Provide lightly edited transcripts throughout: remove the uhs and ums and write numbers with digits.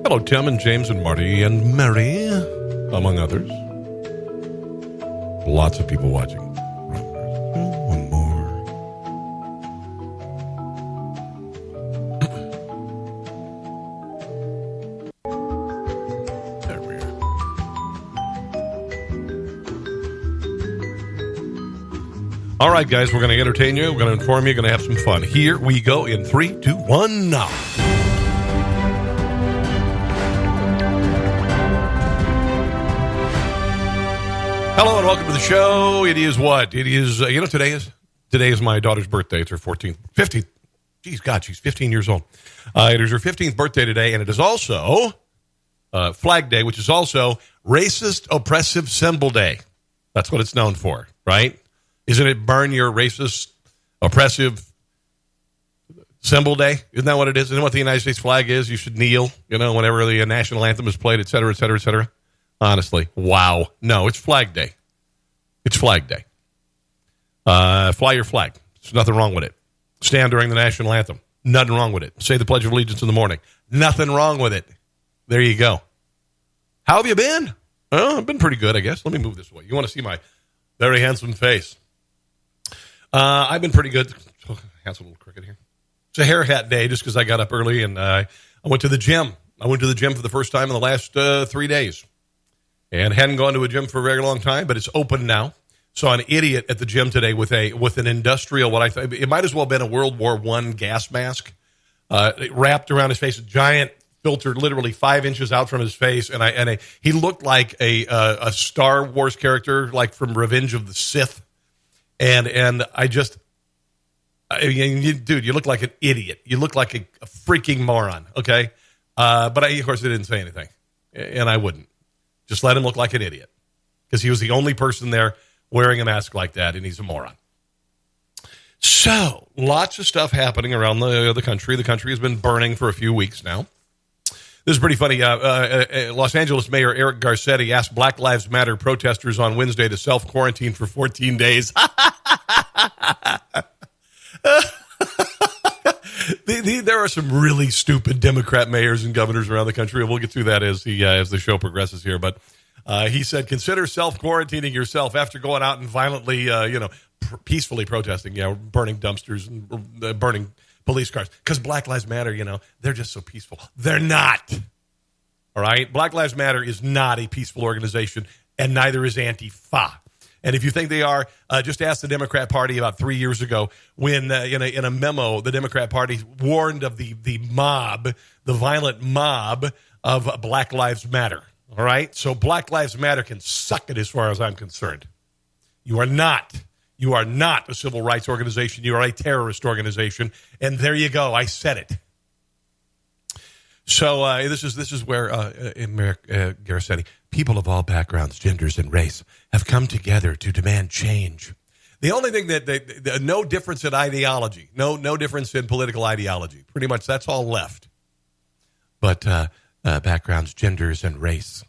Hello, Tim and James and Marty and Mary, among others. Lots of people watching. One more. There we are. All right, guys, we're going to entertain you. We're going to inform you. We're going to have some fun. Here we go in 3, 2, 1, now. Hello and welcome to the show. It is what? It is, today is my daughter's birthday. It's her 15th. Geez, God, she's 15 years old. It is her 15th birthday today, and it is also Flag Day, which is also Racist Oppressive Symbol Day. That's what it's known for, right? Isn't it burn your racist, oppressive symbol day? Isn't that what it is? Isn't that what the United States flag is? You should kneel, whenever the national anthem is played, et cetera, et cetera, et cetera. Honestly, wow. No, it's Flag Day. It's Flag Day. Fly your flag. There's nothing wrong with it. Stand during the national anthem. Nothing wrong with it. Say the Pledge of Allegiance in the morning. Nothing wrong with it. There you go. How have you been? Oh, I've been pretty good, I guess. Let me move this way. You want to see my very handsome face? I've been pretty good. Oh, hand's a little crooked here. It's a hair hat day just because I got up early and I went to the gym. I went to the gym for the first time in the last 3 days. And hadn't gone to a gym for a very long time, but it's open now. Saw an idiot at the gym today with an industrial, it might as well have been a World War I gas mask, wrapped around his face, a giant filter literally 5 inches out from his face, and he looked like a Star Wars character, like from Revenge of the Sith, and dude, you look like an idiot. You look like a freaking moron. Okay, but of course I didn't say anything, and I wouldn't. Just let him look like an idiot because he was the only person there wearing a mask like that, and he's a moron. So, lots of stuff happening around the country. The country has been burning for a few weeks now. This is pretty funny. Los Angeles Mayor Eric Garcetti asked Black Lives Matter protesters on Wednesday to self-quarantine for 14 days. There are some really stupid Democrat mayors and governors around the country. We'll get through that as the show progresses here. But he said, consider self-quarantining yourself after going out and violently, peacefully protesting, burning dumpsters and burning police cars. Because Black Lives Matter, they're just so peaceful. They're not. All right? Black Lives Matter is not a peaceful organization, and neither is Antifa. And if you think they are, just ask the Democrat Party about 3 years ago when, in a memo, the Democrat Party warned of the mob, the violent mob of Black Lives Matter. All right? So Black Lives Matter can suck it as far as I'm concerned. You are not a civil rights organization. You are a terrorist organization. And there you go. I said it. So this is where Garcetti, people of all backgrounds, genders, and race have come together to demand change. The only thing that no difference in ideology, no difference in political ideology. Pretty much that's all left. But backgrounds, genders, and race.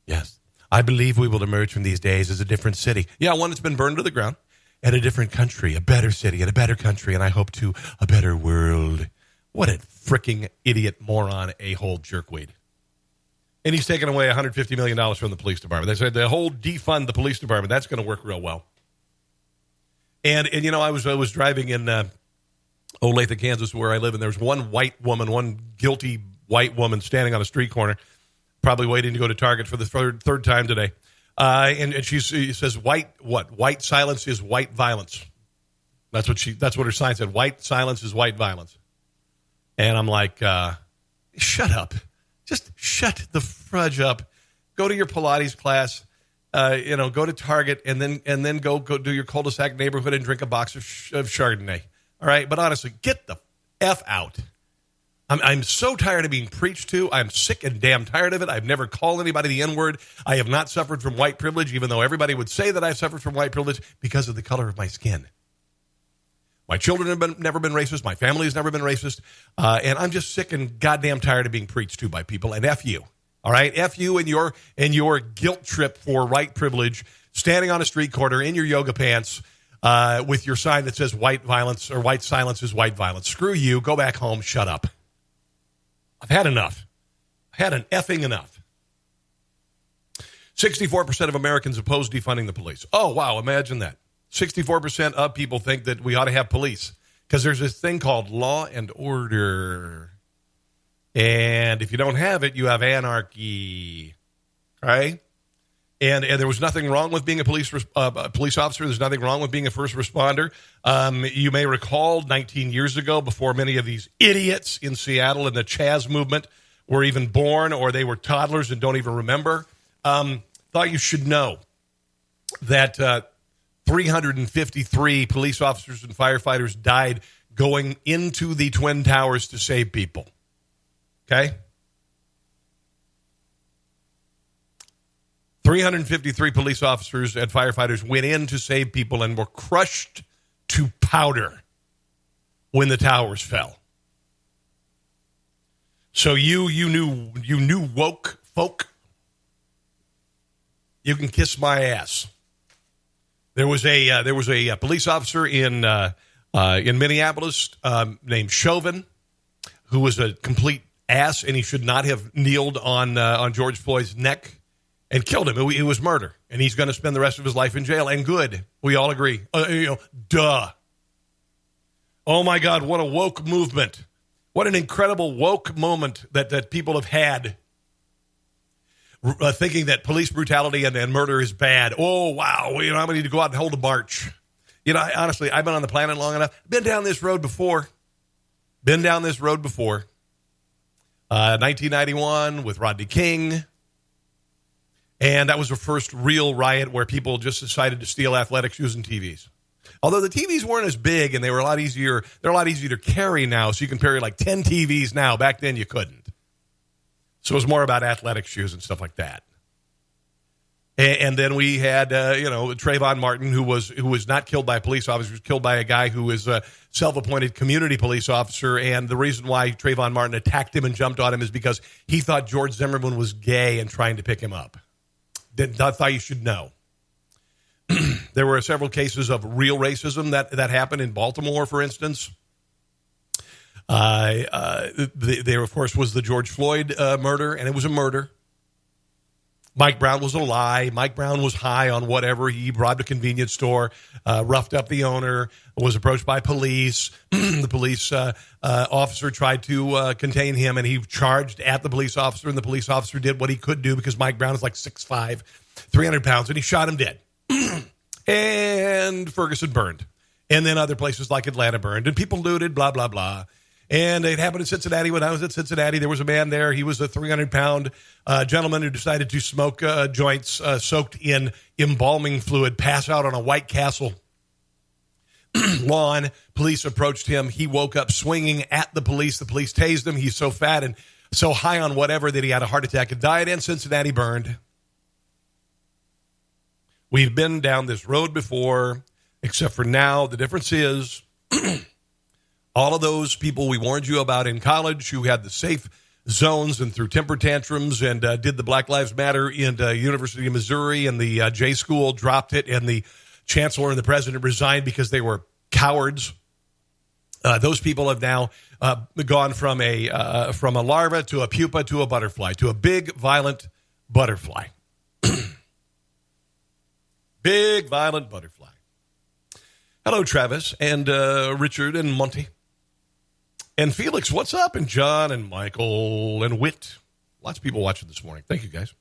Yes. I believe we will emerge from these days as a different city. Yeah, one that's been burned to the ground. And a different country, a better city, and a better country, and I hope to a better world. What a freaking idiot, moron, a-hole jerkweed. And he's taken away $150 million from the police department. They said the whole defund the police department, that's going to work real well. And I was driving in Olathe, Kansas, where I live, and there's one guilty white woman standing on a street corner, probably waiting to go to Target for the third time today. And she says, white silence is white violence. That's what her sign said. White silence is white violence. And I'm like, shut up. Just shut the fudge up. Go to your Pilates class, go to Target, and then go do your cul-de-sac neighborhood and drink a box of Chardonnay. All right? But honestly, get the F out. I'm so tired of being preached to. I'm sick and damn tired of it. I've never called anybody the N-word. I have not suffered from white privilege, even though everybody would say that I've suffered from white privilege because of the color of my skin. My children have never been racist. My family has never been racist. And I'm just sick and goddamn tired of being preached to by people. And F you. All right? F you and your guilt trip for white privilege, standing on a street corner in your yoga pants with your sign that says white violence or white silence is white violence. Screw you. Go back home. Shut up. I've had enough. Had an effing enough. 64% of Americans oppose defunding the police. Oh, wow, imagine that. 64% of people think that we ought to have police because there's this thing called law and order. And if you don't have it, you have anarchy. Right? And there was nothing wrong with being a police officer. There's nothing wrong with being a first responder. You may recall 19 years ago, before many of these idiots in Seattle in the Chaz movement were even born, or they were toddlers and don't even remember, thought you should know that 353 police officers and firefighters died going into the Twin Towers to save people. Okay? 353 police officers and firefighters went in to save people and were crushed to powder when the towers fell. So you knew woke folk. You can kiss my ass. There was a police officer in Minneapolis named Chauvin who was a complete ass, and he should not have kneeled on George Floyd's neck and killed him. It was murder, and he's going to spend the rest of his life in jail. And good, we all agree. Duh. Oh my God, what a woke movement! What an incredible woke moment that people have had. Thinking that police brutality and murder is bad. Oh, wow. I'm going to need to go out and hold a march. Honestly, I've been on the planet long enough. Been down this road before. 1991 with Rodney King. And that was the first real riot where people just decided to steal athletic shoes and TVs. Although the TVs weren't as big and they were a lot easier. They're a lot easier to carry now. So you can carry like 10 TVs now. Back then you couldn't. So it was more about athletic shoes and stuff like that. And then we had, Trayvon Martin, who was not killed by a police officer, was killed by a guy who was a self-appointed community police officer. And the reason why Trayvon Martin attacked him and jumped on him is because he thought George Zimmerman was gay and trying to pick him up. I thought you should know. There were several cases of real racism that happened in Baltimore, for instance. There, of course, was the George Floyd murder, and it was a murder. Mike Brown was a lie. Mike Brown was high on whatever. He robbed a convenience store, roughed up the owner, was approached by police. The police officer tried to contain him, and he charged at the police officer, and the police officer did what he could do because Mike Brown is like 6'5", 300 pounds, and he shot him dead. And Ferguson burned. And then other places like Atlanta burned, and people looted, blah, blah, blah. And it happened in Cincinnati. When I was at Cincinnati, there was a man there. He was a 300-pound gentleman who decided to smoke joints soaked in embalming fluid, pass out on a White Castle lawn. Police approached him. He woke up swinging at the police. The police tased him. He's so fat and so high on whatever that he had a heart attack and died, and Cincinnati burned. We've been down this road before, except for now. The difference is all of those people we warned you about in college who had the safe zones and threw temper tantrums and did the Black Lives Matter in University of Missouri, and the J School dropped it, and the chancellor and the president resigned because they were cowards. Those people have now gone from a larva to a pupa to a butterfly, to a big, violent butterfly. Big, violent butterfly. Hello, Travis and Richard and Monty. And Felix, what's up? And John and Michael and Whit. Lots of people watching this morning. Thank you, guys.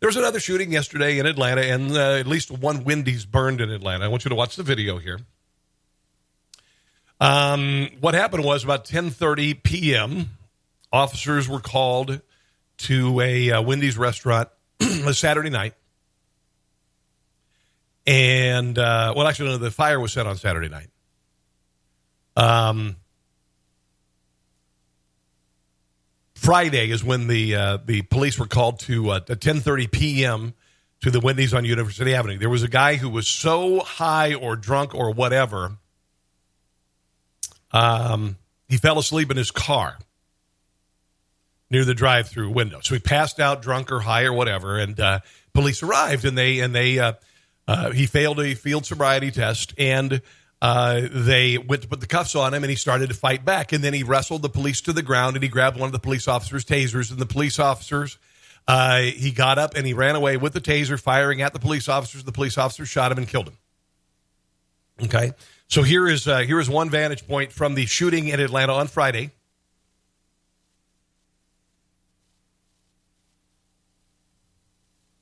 There was another shooting yesterday in Atlanta, and at least one Wendy's burned in Atlanta. I want you to watch the video here. What happened was about 10:30 p.m., officers were called to a Wendy's restaurant a Saturday night. And, actually, no, the fire was set on Saturday night. Friday is when the police were called to at 10:30 p.m. to the Wendy's on University Avenue. There was a guy who was so high or drunk or whatever, he fell asleep in his car near the drive-through window. So he passed out drunk or high or whatever, and police arrived, and he failed a field sobriety test, and They went to put the cuffs on him, and he started to fight back. And then he wrestled the police to the ground, and he grabbed one of the police officers' tasers. And the police officers, he got up and he ran away with the taser, firing at the police officers. The police officers shot him and killed him. Okay, so here is one vantage point from the shooting in Atlanta on Friday.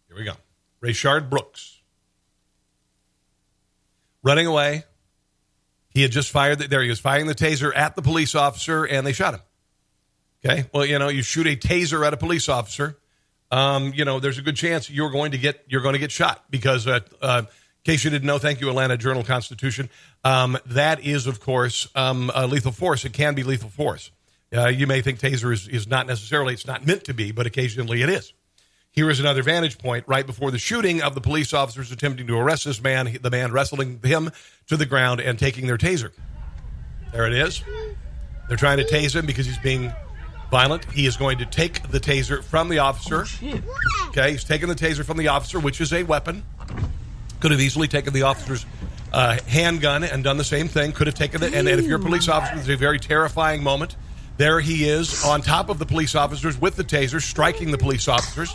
Here we go. Rayshard Brooks running away. He had just fired there. He was firing the taser at the police officer, and they shot him. Okay. Well, you shoot a taser at a police officer. There's a good chance you're going to get shot because, in case you didn't know, thank you, Atlanta Journal-Constitution. That is, of course, lethal force. It can be lethal force. You may think taser is not necessarily. It's not meant to be, but occasionally it is. Here is another vantage point right before the shooting of the police officers attempting to arrest this man, the man wrestling him to the ground and taking their taser. There it is. They're trying to tase him because he's being violent. He is going to take the taser from the officer. Okay, he's taking the taser from the officer, which is a weapon. Could have easily taken the officer's handgun and done the same thing. Could have taken it. And if you're a police officer, it's a very terrifying moment. There he is on top of the police officers with the taser, striking the police officers.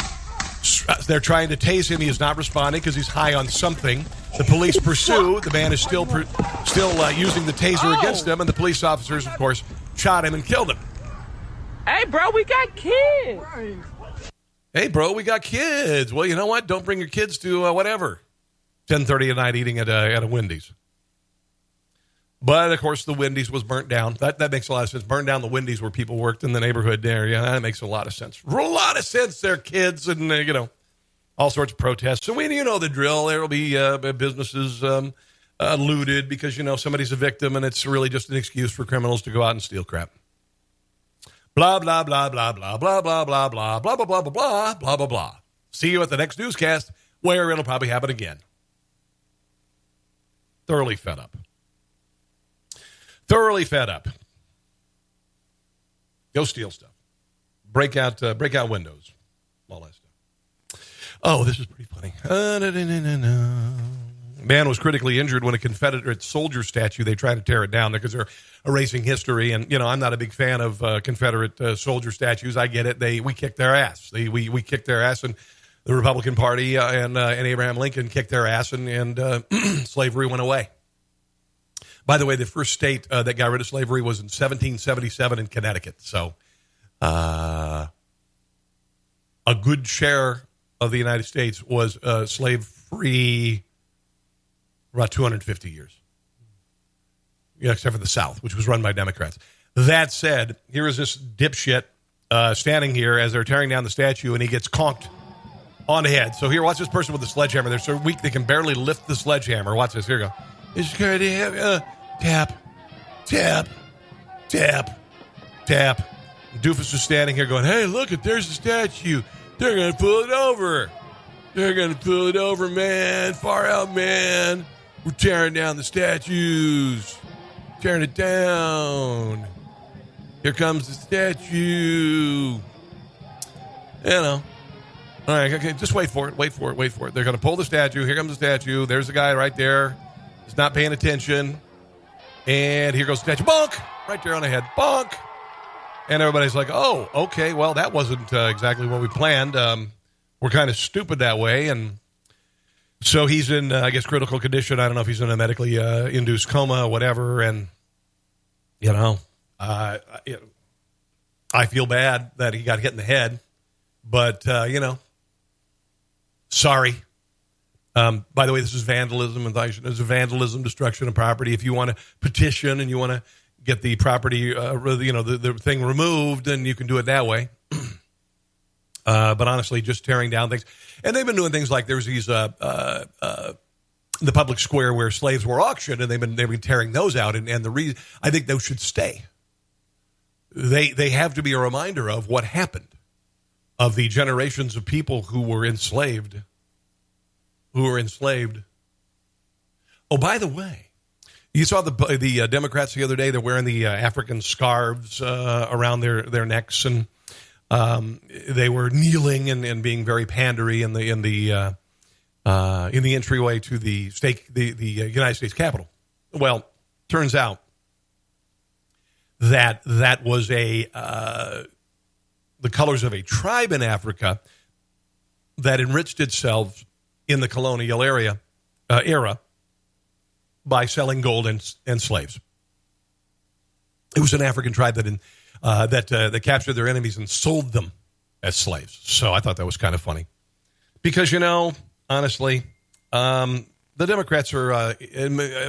They're trying to tase him. He is not responding because he's high on something. The police pursue. The man is still using the taser against him, and the police officers, of course, shot him and killed him. Hey, bro, we got kids. Hey, bro, we got kids. Well, you know what? Don't bring your kids to whatever. 10:30 at night eating at a Wendy's. But, of course, the Wendy's was burnt down. That makes a lot of sense. Burned down the Wendy's where people worked in the neighborhood there. Yeah, that makes a lot of sense. A lot of sense there, kids, and, all sorts of protests. So, you know the drill. There will be businesses looted because, somebody's a victim, and it's really just an excuse for criminals to go out and steal crap. Blah, blah, blah, blah, blah, blah, blah, blah, blah, blah, blah, blah, blah, blah, blah, blah, blah. See you at the next newscast where it'll probably happen again. Thoroughly fed up. Thoroughly fed up. Go steal stuff. Break out windows. All that stuff. Oh, this is pretty funny. Man was critically injured when a Confederate soldier statue, they tried to tear it down because they're erasing history. And, I'm not a big fan of Confederate soldier statues. I get it. We kicked their ass. We kicked their ass, and the Republican Party and Abraham Lincoln kicked their ass, and slavery went away. By the way, the first state that got rid of slavery was in 1777 in Connecticut. So a good share of the United States was slave-free for about 250 years. Yeah, except for the South, which was run by Democrats. That said, here is this dipshit standing here as they're tearing down the statue, and he gets conked on the head. So here, watch this person with the sledgehammer. They're so weak they can barely lift the sledgehammer. Watch this. Here we go. It's good to have tap, tap, tap, tap. Doofus is standing here going, hey, look, there's the statue. They're going to pull it over. They're going to pull it over, man. Far out, man. We're tearing down the statues. Tearing it down. Here comes the statue. All right, okay, just wait for it. Wait for it. They're going to pull the statue. Here comes the statue. There's the guy right there. He's not paying attention. And here goes the statue. Bonk! Right there on the head. Bonk! And everybody's like, oh, okay, well, that wasn't exactly what we planned. We're kind of stupid that way. And so he's in, I guess, critical condition. I don't know if he's in a medically induced coma or whatever. And, I feel bad that he got hit in the head. But, sorry. By the way, this is vandalism. It's vandalism, destruction of property. If you want to petition and you want to get the property, the thing removed, then you can do it that way. But honestly, just tearing down things. And they've been doing things like there's these the public square where slaves were auctioned, and they've been tearing those out. And the reason I think those should stay. They have to be a reminder of what happened, of the generations of people who were enslaved. Oh, by the way, you saw the Democrats the other day. They're wearing the African scarves around their necks, and they were kneeling and being very pandery in the entryway to the United States Capitol. Well, turns out that was the colors of a tribe in Africa that enriched itself in the colonial era by selling gold and slaves. It was an African tribe that captured their enemies and sold them as slaves. So I thought that was kind of funny. Because, honestly, the Democrats are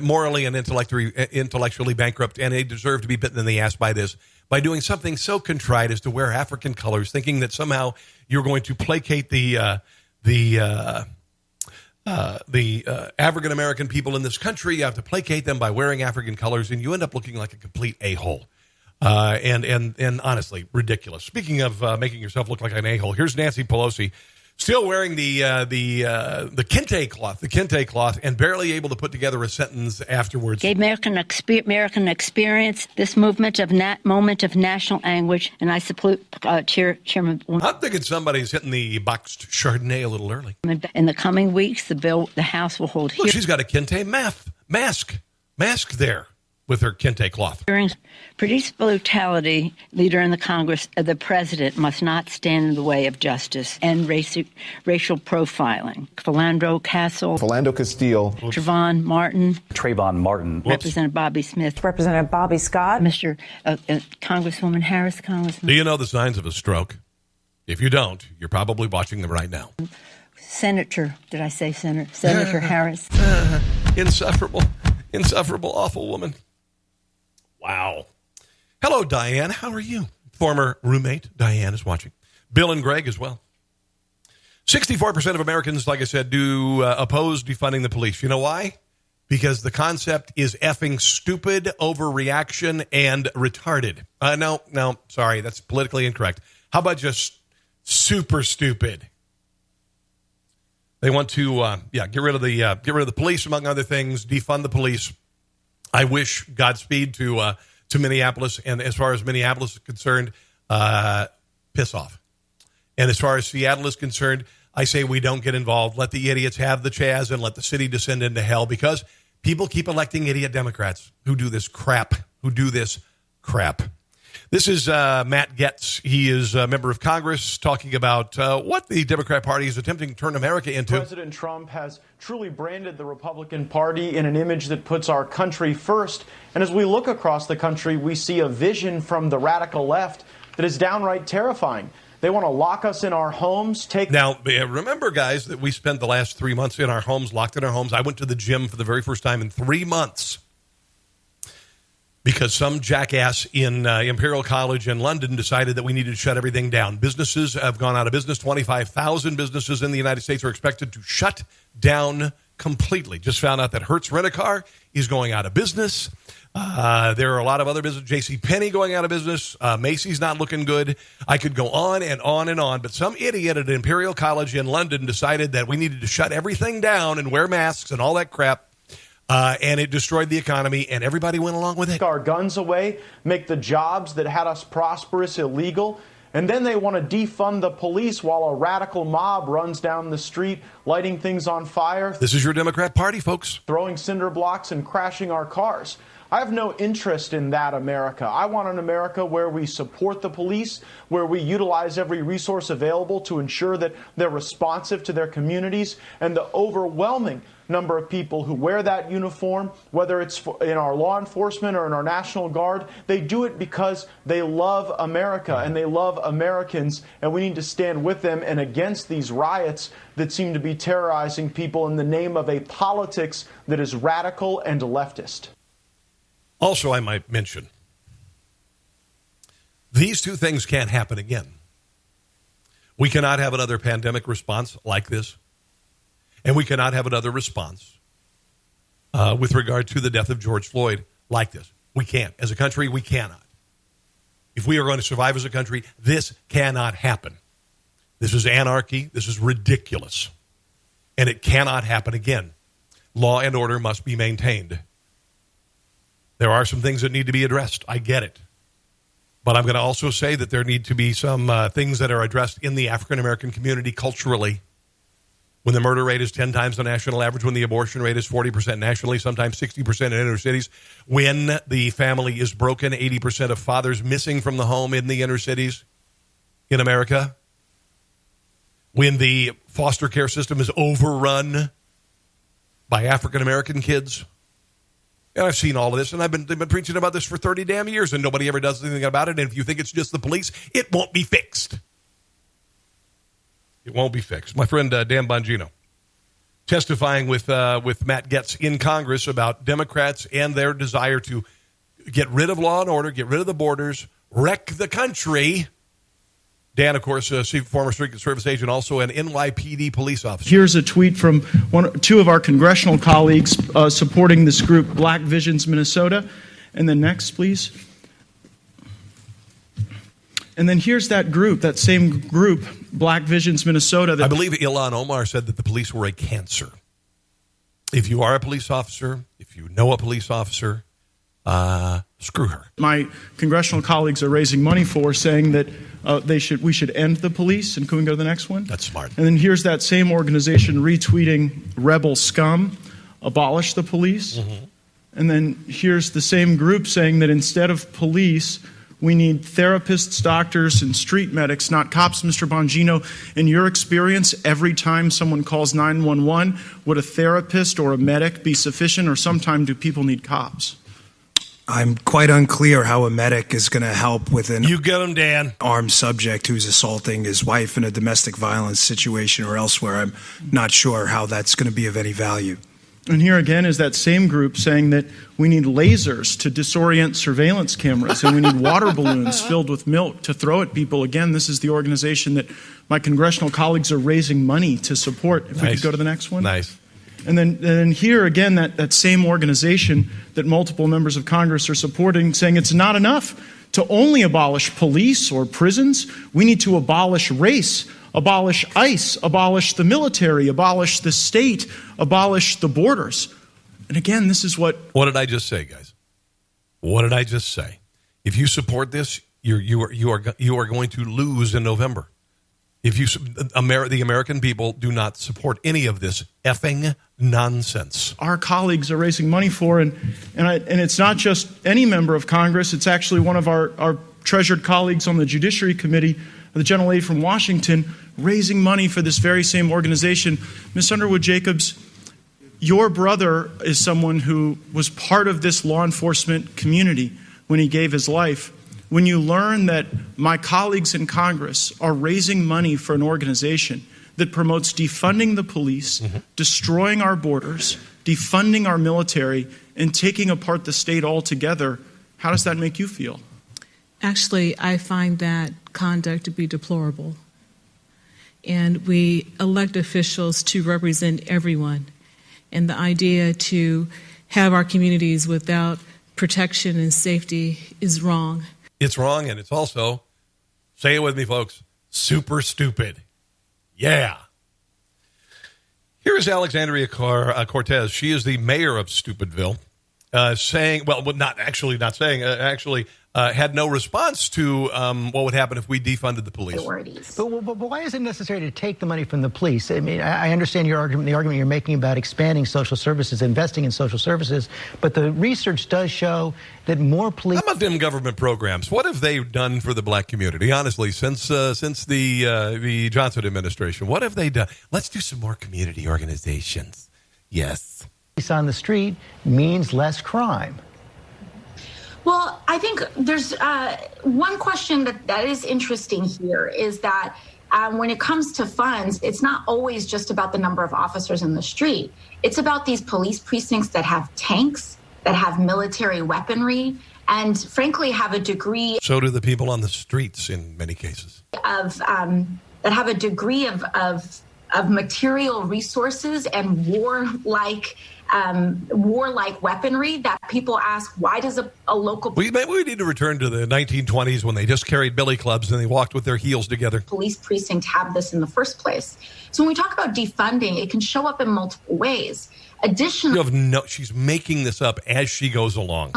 morally and intellectually bankrupt, and they deserve to be bitten in the ass by this, by doing something so contrite as to wear African colors, thinking that somehow you're going to placate the African American people in this country. You have to placate them by wearing African colors, and you end up looking like a complete a-hole. And honestly, ridiculous. Speaking of making yourself look like an a-hole, here's Nancy Pelosi still wearing the kente cloth, and barely able to put together a sentence afterwards. Gave American experience this moment of national anguish, and I support Chairman. I'm thinking somebody's hitting the boxed Chardonnay a little early. In the coming weeks, the House will hold hearings. She's got a kente mask there with her kente cloth. Hearings. Police brutality, leader in the Congress, the president must not stand in the way of justice and racial profiling. Philando Castile. Trayvon Martin. Representative Bobby Smith. Representative Bobby Scott. Mr. Congresswoman Harris. Congressman. Do you know the signs of a stroke? If you don't, you're probably watching them right now. Senator, did I say Senator? Senator Harris. Insufferable, awful woman. Wow. Hello, Diane. How are you? Former roommate Diane is watching. Bill and Greg as well. 64% of Americans, like I said, do oppose defunding the police. You know why? Because the concept is effing stupid, overreaction, and retarded. No, sorry, that's politically incorrect. How about just super stupid? They want to, get rid of the police, among other things, defund the police. I wish Godspeed to Minneapolis, and as far as Minneapolis is concerned, piss off. And as far as Seattle is concerned, I say we don't get involved. Let the idiots have the Chaz and let the city descend into hell, because people keep electing idiot Democrats who do this crap. This is Matt Getz. He is a member of Congress talking about what the Democrat Party is attempting to turn America into. President Trump has truly branded the Republican Party in an image that puts our country first. And as we look across the country, we see a vision from the radical left that is downright terrifying. They want to lock us in our homes. Now, remember, guys, that we spent the last 3 months in our homes, locked in our homes. I went to the gym for the very first time in 3 months. Because some jackass in Imperial College in London decided that we needed to shut everything down. Businesses have gone out of business. 25,000 businesses in the United States are expected to shut down completely. Just found out that Hertz Rent-A-Car is going out of business. There are a lot of other businesses. JCPenney going out of business. Macy's not looking good. I could go on and on and on. But some idiot at Imperial College in London decided that we needed to shut everything down and wear masks and all that crap. And it destroyed the economy, and everybody went along with it. Our guns away, make the jobs that had us prosperous illegal, and then they want to defund the police while a radical mob runs down the street, lighting things on fire. This is your Democrat Party, folks. Throwing cinder blocks and crashing our cars. I have no interest in that America. I want an America where we support the police, where we utilize every resource available to ensure that they're responsive to their communities, and the overwhelming number of people who wear that uniform, whether it's in our law enforcement or in our National Guard, they do it because they love America and they love Americans, and we need to stand with them and against these riots that seem to be terrorizing people in the name of a politics that is radical and leftist. Also, I might mention, these two things can't happen again. We cannot have another pandemic response like this. And we cannot have another response with regard to the death of George Floyd like this. We can't. As a country, we cannot. If we are going to survive as a country, this cannot happen. This is anarchy. This is ridiculous. And it cannot happen again. Law and order must be maintained. There are some things that need to be addressed. I get it. But I'm going to also say that there need to be some things that are addressed in the African-American community culturally. when the murder rate is 10 times the national average, when the abortion rate is 40% nationally, sometimes 60% in inner cities, when the family is broken, 80% of fathers missing from the home in the inner cities in America, when the foster care system is overrun by African-American kids. And I've seen all of this, and I've been preaching about this for 30 damn years, and nobody ever does anything about it. And if you think it's just the police, it won't be fixed. It won't be fixed. My friend Dan Bongino testifying with Matt Getz in Congress about Democrats and their desire to get rid of law and order, get rid of the borders, wreck the country. Dan, of course, former Secret Service agent, also an NYPD police officer. Here's a tweet from two of our congressional colleagues supporting this group, Black Visions Minnesota. And then next, please. And then here's that group, that same group, Black Visions Minnesota. I believe Ilhan Omar said that the police were a cancer. If you are a police officer, if you know a police officer, screw her. My congressional colleagues are raising money for, saying that we should end the police. And can we go to the next one? That's smart. And then here's that same organization retweeting rebel scum, abolish the police. Mm-hmm. And then here's the same group saying that instead of police, we need therapists, doctors, and street medics, not cops. Mr. Bongino, in your experience, every time someone calls 911, would a therapist or a medic be sufficient, or sometime do people need cops? I'm quite unclear how a medic is going to help with an you get him, Dan. armed subject who's assaulting his wife in a domestic violence situation or elsewhere. I'm not sure how that's going to be of any value. And here again is that same group saying that we need lasers to disorient surveillance cameras, and we need water balloons filled with milk to throw at people. Again, this is the organization that my congressional colleagues are raising money to support. If we could go to the next one. Nice. And then here again, that same organization that multiple members of Congress are supporting, saying it's not enough to only abolish police or prisons. We need to abolish race, abolish ICE, abolish the military, abolish the state, abolish the borders. And again, this is what... What did I just say, guys? What did I just say? If you support this, you are going to lose in November. If the American people do not support any of this effing nonsense. Our colleagues are raising money for, and it's not just any member of Congress. It's actually one of our treasured colleagues on the Judiciary Committee, the gentlelady from Washington, raising money for this very same organization. Ms. Underwood-Jacobs, your brother is someone who was part of this law enforcement community when he gave his life. When you learn that my colleagues in Congress are raising money for an organization that promotes defunding the police, mm-hmm. destroying our borders, defunding our military, and taking apart the state altogether, how does that make you feel? Actually, I find that conduct to be deplorable. And we elect officials to represent everyone. And the idea to have our communities without protection and safety is wrong. It's wrong, and it's also, say it with me, folks, super stupid. Yeah. Here is Alexandria Cortez. She is the mayor of Stupidville, saying, had no response to what would happen if we defunded the police. But why is it necessary to take the money from the police? I mean, I understand your argument, the argument you're making about expanding social services, investing in social services, but the research does show that more police... How about them government programs? What have they done for the black community, honestly, since the Johnson administration? What have they done? Let's do some more community organizations. Yes. Police on the street means less crime. Well, I think there's one question that is interesting here is that when it comes to funds, it's not always just about the number of officers in the street. It's about these police precincts that have tanks, that have military weaponry, and frankly have a degree... So do the people on the streets in many cases. That have a degree of material resources and warlike weaponry that people ask, why does a local... Maybe we need to return to the 1920s when they just carried billy clubs and they walked with their heels together. Police precinct have this in the first place. So when we talk about defunding, it can show up in multiple ways. Additionally... she's making this up as she goes along.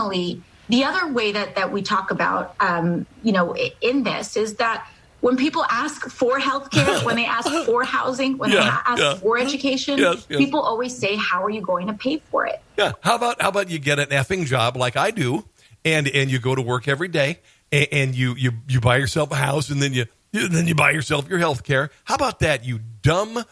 The other way that we talk about, in this is that when people ask for health care, when they ask for housing, when they ask for education, people always say, how are you going to pay for it? Yeah. How about you get an effing job like I do, and you go to work every day, and you buy yourself a house, and then you buy yourself your health care. How about that, you dumb?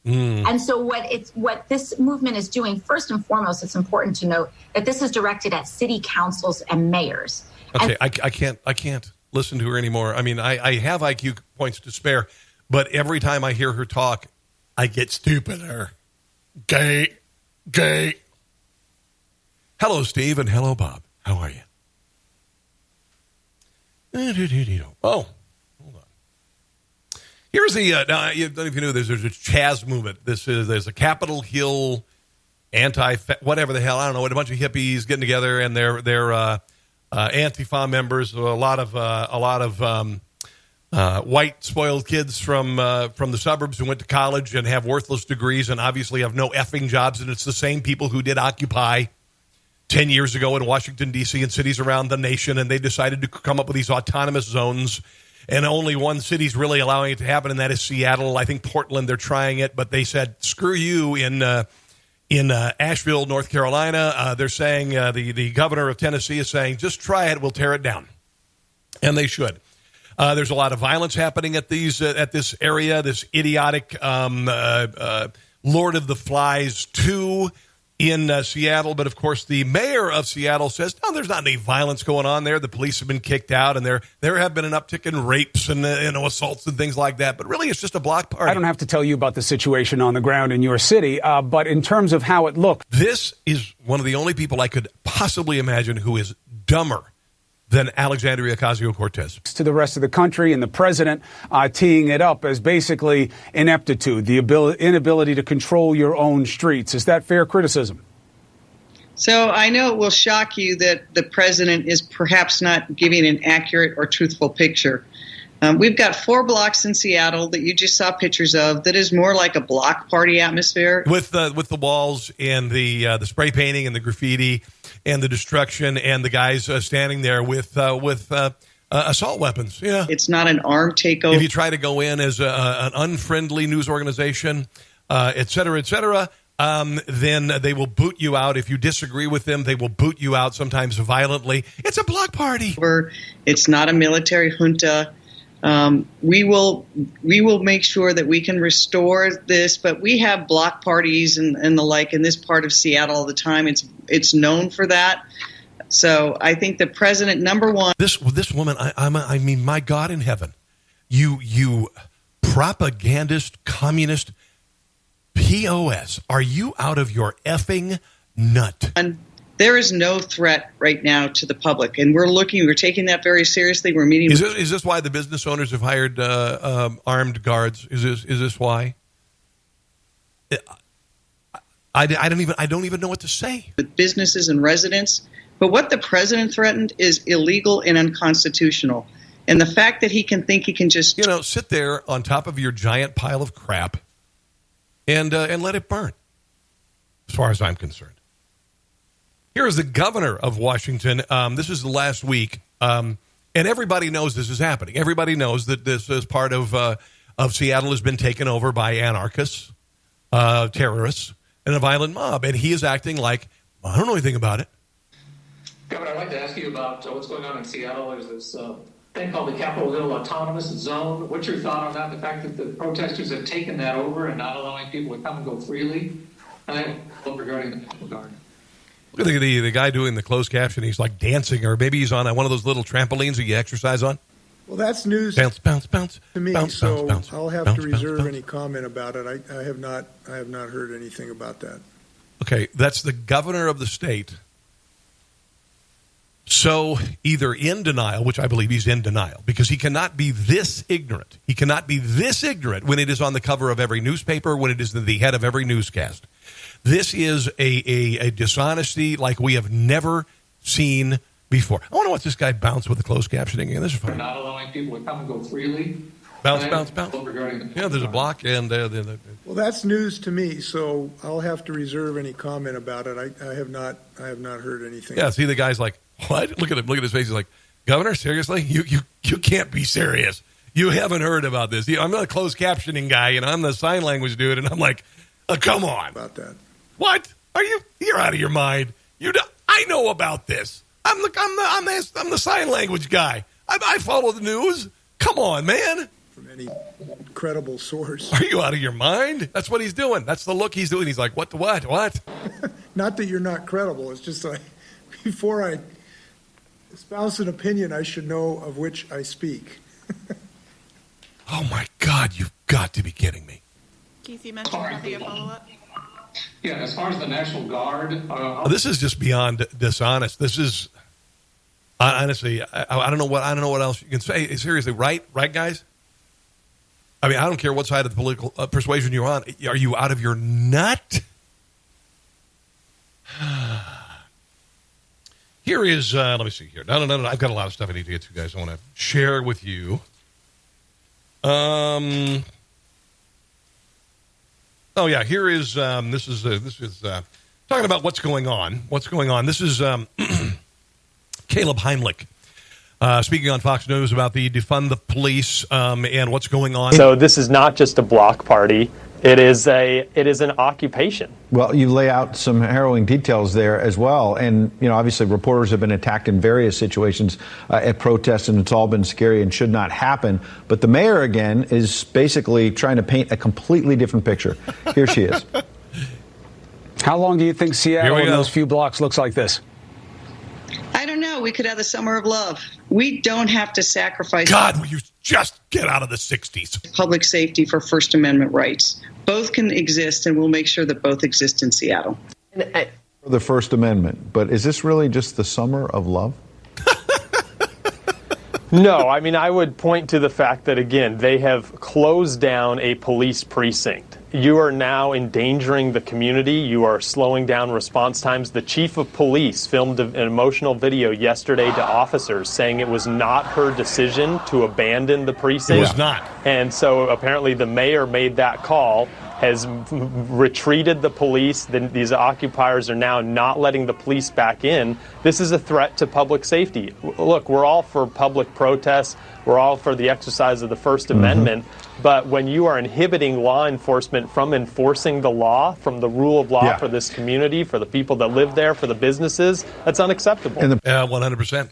And so what this movement is doing, first and foremost, it's important to note that this is directed at city councils and mayors. Okay, I can't listen to her anymore. I mean, I have IQ points to spare, but every time I hear her talk, I get stupider. Gay. Hello, Steve, and hello, Bob. How are you? Oh, hold on. Here's the, now, I don't know if you knew, there's a Chaz movement. There's a Capitol Hill whatever the hell, I don't know, a bunch of hippies getting together, and they're Antifa members, a lot of white spoiled kids from the suburbs who went to college and have worthless degrees and obviously have no effing jobs, and it's the same people who did Occupy 10 years ago in Washington, D.C. and cities around the nation, and they decided to come up with these autonomous zones, and only one city's really allowing it to happen, and that is Seattle. I think Portland, they're trying it, but they said, screw you in Asheville, North Carolina. They're saying the governor of Tennessee is saying, just try it, we'll tear it down. And they should. There's a lot of violence happening at this area, this idiotic Lord of the Flies 2 in Seattle. But, of course, the mayor of Seattle says, no, there's not any violence going on there. The police have been kicked out, and there have been an uptick in rapes and assaults and things like that. But really, it's just a block party. I don't have to tell you about the situation on the ground in your city, but in terms of how it looked. This is one of the only people I could possibly imagine who is dumber than Alexandria Ocasio-Cortez. To the rest of the country, and the president teeing it up as basically ineptitude, the inability to control your own streets. Is that fair criticism? So I know it will shock you that the president is perhaps not giving an accurate or truthful picture. We've got 4 blocks in Seattle that you just saw pictures of that is more like a block party atmosphere. With the walls and the spray painting and the graffiti and the destruction and the guys standing there with assault weapons. Yeah, it's not an armed takeover. If you try to go in as an unfriendly news organization, et cetera, then they will boot you out. If you disagree with them, they will boot you out, sometimes violently. It's a block party. It's not a military junta. We will make sure that we can restore this, but we have block parties and the like in this part of Seattle all the time. It's known for that. So I think the president, number one, this woman, I mean, my God in heaven, you propagandist, communist, POS, are you out of your effing nut? There is no threat right now to the public, and we're taking that very seriously. We're meeting. Is this why the business owners have hired armed guards? Is this why? I don't even know what to say. With businesses and residents, but what the president threatened is illegal and unconstitutional. And the fact that he can think he can just sit there on top of your giant pile of crap and let it burn. As far as I'm concerned. Here is the governor of Washington. This is the last week, and everybody knows this is happening. Everybody knows that this is part of Seattle has been taken over by anarchists, terrorists, and a violent mob. And he is acting like, I don't know anything about it. Governor, I'd like to ask you about what's going on in Seattle. There's this thing called the Capitol Hill Autonomous Zone. What's your thought on that? The fact that the protesters have taken that over and not allowing people to come and go freely? Regarding the National Guard. Look at the guy doing the closed caption. He's like dancing, or maybe he's on one of those little trampolines that you exercise on. Well, that's news bounce, to me, bounce, so bounce, I'll have bounce, to reserve bounce. any comment about it. I have not heard anything about that. Okay, that's the governor of the state. So either in denial, which I believe he's in denial, because he cannot be this ignorant. He cannot be this ignorant when it is on the cover of every newspaper, when it is the head of every newscast. This is a dishonesty like we have never seen before. I want to watch this guy bounce with the closed captioning again. This is fun. Not allowing people to come and go freely. Bounce. Yeah, there's a block. Well, that's news to me, so I'll have to reserve any comment about it. I have not heard anything. Yeah, see, the guy's like, what? Look at him. Look at his face. He's like, Governor, seriously? You can't be serious. You haven't heard about this. I'm not a closed captioning guy, and I'm the sign language dude, and I'm like, come on. About that. What? You're out of your mind. I know about this. I'm the sign language guy. I follow the news. Come on, man. From any credible source. Are you out of your mind? That's what he's doing. That's the look he's doing. He's like, what? Not that you're not credible. It's just like, before I espouse an opinion, I should know of which I speak. Oh, my God. You've got to be kidding me. Keith, you mentioned having a follow-up. Yeah, as far as the National Guard. This is just beyond dishonest. This is, honestly, I don't know what else you can say. Seriously, right, guys? I mean, I don't care what side of the political persuasion you're on. Are you out of your nut? Here is, let me see here. No. I've got a lot of stuff I need to get to, guys. I want to share with you. Oh yeah, here is, this is talking about what's going on. This is Caleb Heimlich. Speaking on Fox News about the defund the police and what's going on. So this is not just a block party. It is an occupation. Well, you lay out some harrowing details there as well. And, obviously reporters have been attacked in various situations at protests, and it's all been scary and should not happen. But the mayor, again, is basically trying to paint a completely different picture. Here she is. How long do you think Seattle in those few blocks looks like this? I don't know. We could have the summer of love. We don't have to sacrifice. God, will you just get out of the 60s? Public safety for First Amendment rights. Both can exist, and we'll make sure that both exist in Seattle. For the First Amendment. But is this really just the summer of love? No, I mean, I would point to the fact that, again, they have closed down a police precinct. You are now endangering the community. You are slowing down response times. The chief of police filmed an emotional video yesterday to officers saying it was not her decision to abandon the precinct. It was not. And so apparently the mayor made that call, has retreated the police. These occupiers are now not letting the police back in. This is a threat to public safety. Look, we're all for public protests. We're all for the exercise of the First Amendment. But when you are inhibiting law enforcement from enforcing the law, from the rule of law for this community, for the people that live there, for the businesses, that's unacceptable. 100%.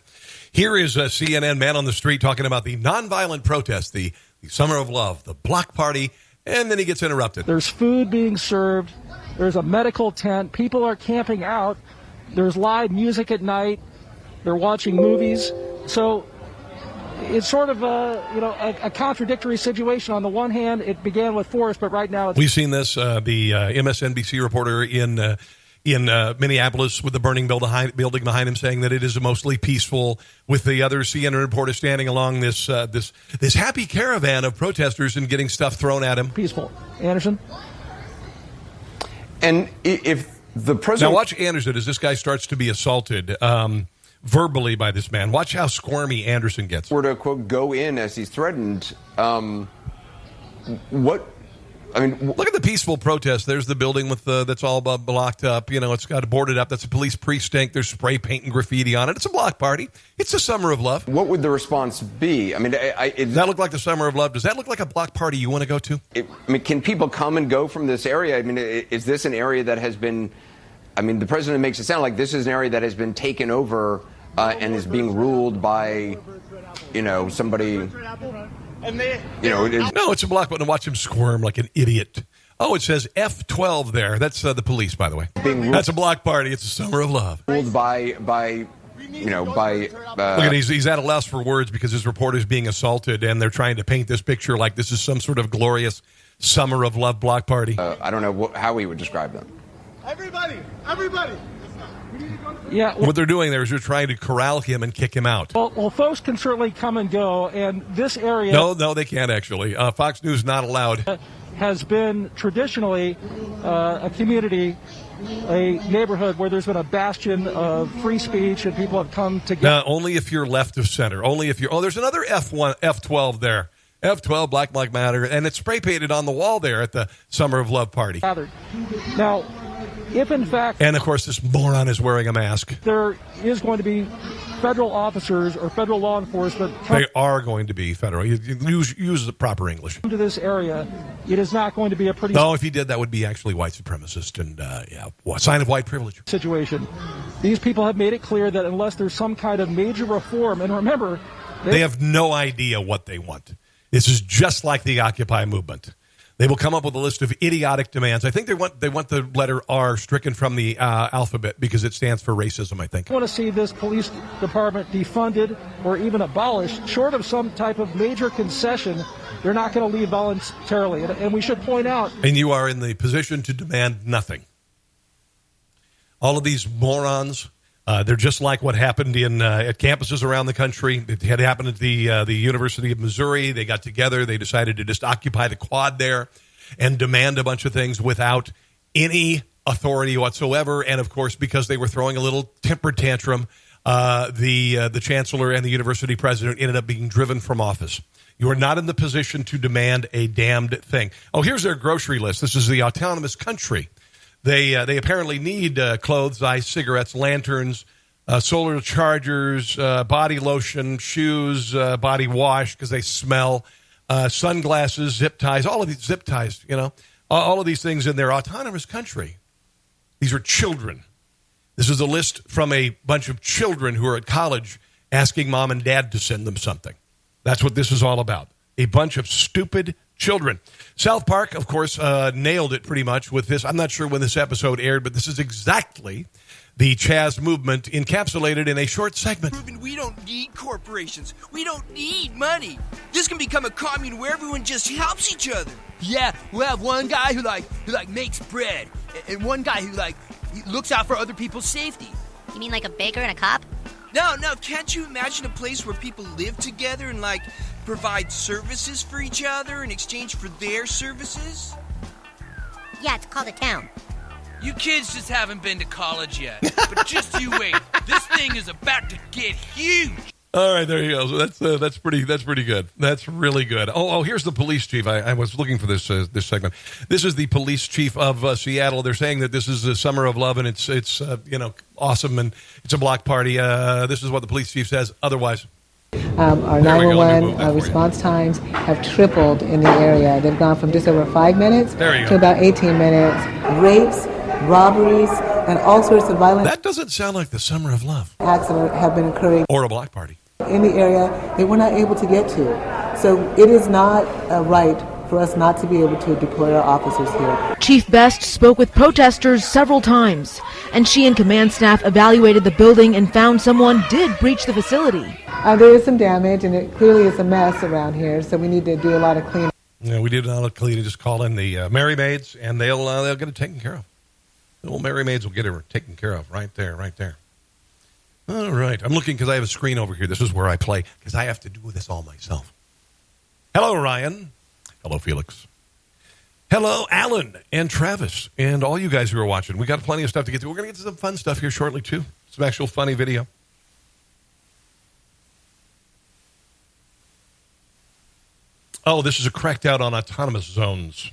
Here is a CNN man on the street talking about the nonviolent protest, the Summer of Love, the block party, and then he gets interrupted. There's food being served. There's a medical tent. People are camping out. There's live music at night. They're watching movies. So it's sort of a contradictory situation. On the one hand, it began with force, but right now we've seen this. The MSNBC reporter in Minneapolis with the burning building behind him saying that it is mostly peaceful, with the other CNN reporter standing along this happy caravan of protesters and getting stuff thrown at him. Peaceful. Anderson? And if the president... Now watch Anderson as this guy starts to be assaulted verbally by this man. Watch how squirmy Anderson gets. Were to, quote, go in as he's threatened, look at the peaceful protest. There's the building with that's all blocked up. It's got boarded up. That's a police precinct. There's spray paint and graffiti on it. It's a block party. It's the Summer of Love. What would the response be? I mean, does that look like the Summer of Love? Does that look like a block party you want to go to? Can people come and go from this area? I mean, is this an area that has been... I mean, the president makes it sound like this is an area that has been taken over and is being ruled by, somebody... No, it's a block button. Watch him squirm like an idiot. Oh, it says F12 there. That's the police, by the way. That's a block party. It's a Summer of Love. Ruled by look at he's at a loss for words because his reporter's being assaulted, and they're trying to paint this picture like this is some sort of glorious Summer of Love block party. I don't know how he would describe them. Everybody. Yeah. What they're doing there is they're trying to corral him and kick him out. Well, folks can certainly come and go, and this area... No, they can't actually. Fox News not allowed. Has been traditionally a community, a neighborhood where there's been a bastion of free speech and people have come together. Now, only if you're left of center. Only if you're... Oh, there's another F12 there. F12, Black Lives Matter, and it's spray painted on the wall there at the Summer of Love party. Now, if in fact... And, of course, this moron is wearing a mask. There is going to be federal officers or federal law enforcement... They are going to be federal. You use the proper English. ...to this area, it is not going to be a pretty... No, if he did, that would be actually white supremacist and, sign of white privilege. ...situation. These people have made it clear that unless there's some kind of major reform, and remember... They have no idea what they want. This is just like the Occupy movement. They will come up with a list of idiotic demands. I think they want the letter R stricken from the alphabet because it stands for racism, I think. I want to see this police department defunded or even abolished. Short of some type of major concession, they're not going to leave voluntarily. And we should point out... And you are in the position to demand nothing. All of these morons... they're just like what happened at campuses around the country. It had happened at the University of Missouri. They got together. They decided to just occupy the quad there and demand a bunch of things without any authority whatsoever. And, of course, because they were throwing a little temper tantrum, the chancellor and the university president ended up being driven from office. You are not in the position to demand a damned thing. Oh, here's their grocery list. This is the autonomous country. They apparently need clothes, ice, cigarettes, lanterns, solar chargers, body lotion, shoes, body wash because they smell, sunglasses, zip ties, all of these zip ties, all of these things in their autonomous country. These are children. This is a list from a bunch of children who are at college asking mom and dad to send them something. That's what this is all about. A bunch of stupid children. South Park, of course, nailed it pretty much with this. I'm not sure when this episode aired, but this is exactly the Chaz movement encapsulated in a short segment. Proving we don't need corporations. We don't need money. This can become a commune where everyone just helps each other. Yeah, we'll have one guy who makes bread, and one guy who he looks out for other people's safety. You mean like a baker and a cop? No, can't you imagine a place where people live together and provide services for each other in exchange for their services? Yeah, it's called a town. You kids just haven't been to college yet. But just you wait. This thing is about to get huge. All right, there you go. So that's pretty good. That's really good. Oh, here's the police chief. I was looking for this segment. This is the police chief of Seattle. They're saying that this is the summer of love and it's awesome and it's a block party. This is what the police chief says. Otherwise, our 911 response times have tripled in the area. They've gone from just over 5 minutes to about 18 minutes. Rapes, robberies, and all sorts of violent... That doesn't sound like the summer of love. ...accidents have been occurring... Or a block party. ...in the area that we're not able to get to. So it is not right for us not to be able to deploy our officers here. Chief Best spoke with protesters several times, and she and command staff evaluated the building and found someone did breach the facility. There is some damage, and it clearly is a mess around here, so we need to do a lot of cleaning. Yeah, we did a lot of cleaning. Just call in the Merry Maids, and they'll get it taken care of. The old Merry Maids will get it taken care of right there. All right. I'm looking because I have a screen over here. This is where I play because I have to do this all myself. Hello, Ryan. Hello, Felix. Hello, Alan and Travis and all you guys who are watching. We got plenty of stuff to get to. We're going to get to some fun stuff here shortly, too. Some actual funny video. Oh, this is a crackdown on autonomous zones.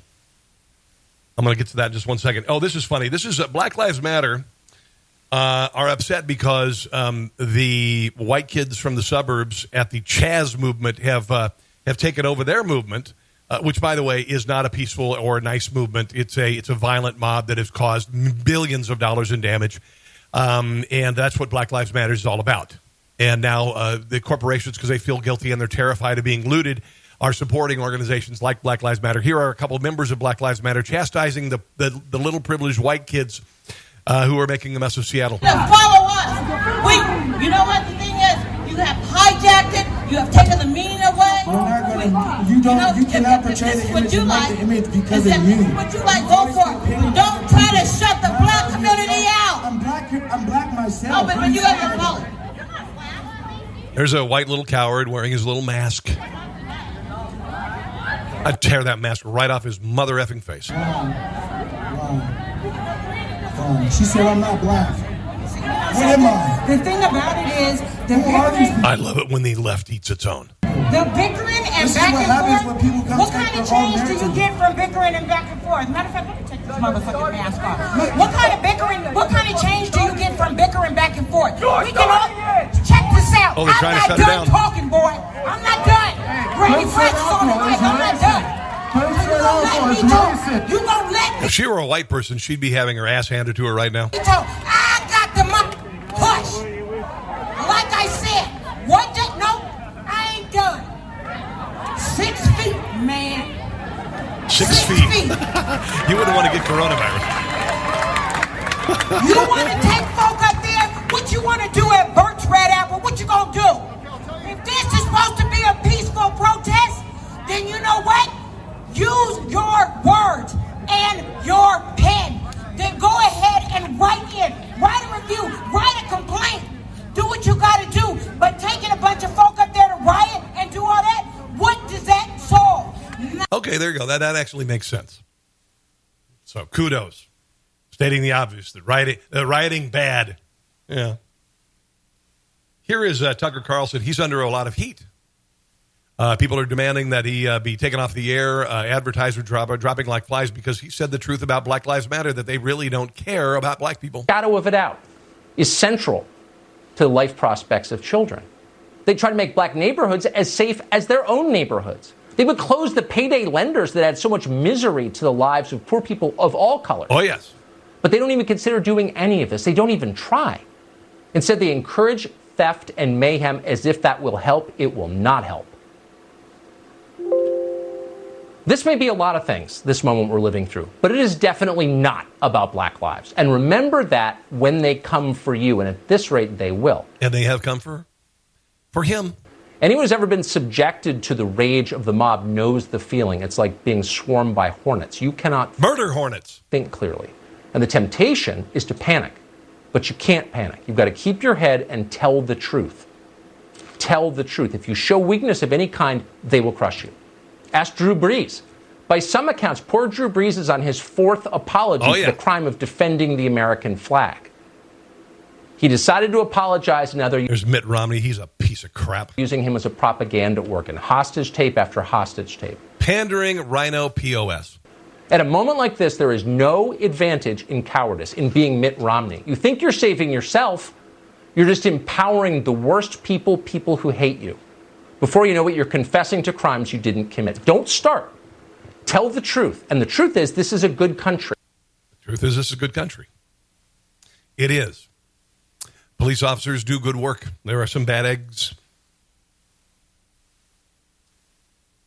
I'm going to get to that in just 1 second. Oh, this is funny. This is Black Lives Matter are upset because the white kids from the suburbs at the Chaz movement have taken over their movement, which, by the way, is not a peaceful or a nice movement. It's a violent mob that has caused billions of dollars in damage, and that's what Black Lives Matter is all about. And now the corporations, because they feel guilty and they're terrified of being looted, are supporting organizations like Black Lives Matter. Here are a couple of members of Black Lives Matter chastising the little privileged white kids who are making a mess of Seattle. Follow us. You know what the thing is? You have hijacked it. You have taken the meaning away. We're not going to. You cannot portray the image and make the image because of you. What you like, go for it. Don't try to shut the black community out. I'm black myself. Oh, but you have to follow. There's a white little coward wearing his little mask. I'd tear that mask right off his mother effing face. She said I'm not black. What am I? The thing about it is, I love it when the left eats its own. The bickering and back and forth. What kind of change do you get from bickering and back and forth? Matter of fact, let me take this motherfucking mask off. What kind of bickering, what kind of change do you get from bickering back and forth? We can all, check this out. Oh, they're trying to I'm shut it not down. done talking, boy. I'm not done. Brady Fresh is on the mic. I'm not done. You gonna let me If she were a white person, she'd be having her ass handed to her right now. talk. I got the mic. Push. Like I said, what did, no, I ain't done. 6 feet, man. 6 feet. You wouldn't want to get coronavirus. You want to take folk up there? What you want to do at Burt's Red Apple? What you gonna do? If this is supposed to be a peaceful protest, then you know what? Use your words and your pen. Then go ahead and write a review, write a complaint. Do what you got to do. But taking a bunch of folk up there to riot and do all that, what does that solve? Okay, there you go. That actually makes sense. So kudos. Stating the obvious, that rioting bad. Yeah. Here is Tucker Carlson. He's under a lot of heat. People are demanding that he be taken off the air. Advertisers dropping like flies because he said the truth about Black Lives Matter, that they really don't care about black people. Shadow of a doubt is central to the life prospects of children. They try to make black neighborhoods as safe as their own neighborhoods. They would close the payday lenders that add so much misery to the lives of poor people of all colors. Oh, yes. But they don't even consider doing any of this. They don't even try. Instead, they encourage theft and mayhem as if that will help. It will not help. This may be a lot of things, this moment we're living through, but it is definitely not about black lives. And remember that when they come for you, and at this rate, they will. And they have come for him. Anyone who's ever been subjected to the rage of the mob knows the feeling. It's like being swarmed by hornets. You cannot murder hornets. Think clearly. And the temptation is to panic. But you can't panic. You've got to keep your head and tell the truth. Tell the truth. If you show weakness of any kind, they will crush you. Ask Drew Brees. By some accounts, poor Drew Brees is on his 4th apology for the crime of defending the American flag. He decided to apologize another year. There's Mitt Romney. He's a piece of crap. Using him as a propaganda organ. Hostage tape after hostage tape. Pandering rhino POS. At a moment like this, there is no advantage in cowardice, in being Mitt Romney. You think you're saving yourself. You're just empowering the worst people who hate you. Before you know it, you're confessing to crimes you didn't commit. Don't start. Tell the truth. And the truth is, this is a good country. The truth is, this is a good country. It is. Police officers do good work. There are some bad eggs.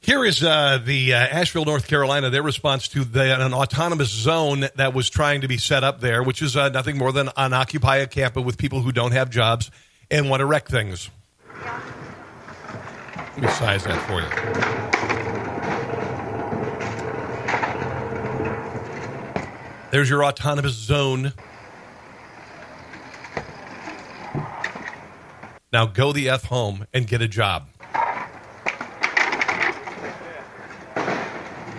Here is the Asheville, North Carolina, their response to an autonomous zone that was trying to be set up there, which is nothing more than an Occupy a campus with people who don't have jobs and want to wreck things. Let me size that for you. There's your autonomous zone. Now go the F home and get a job.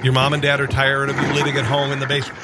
Your mom and dad are tired of you living at home in the basement.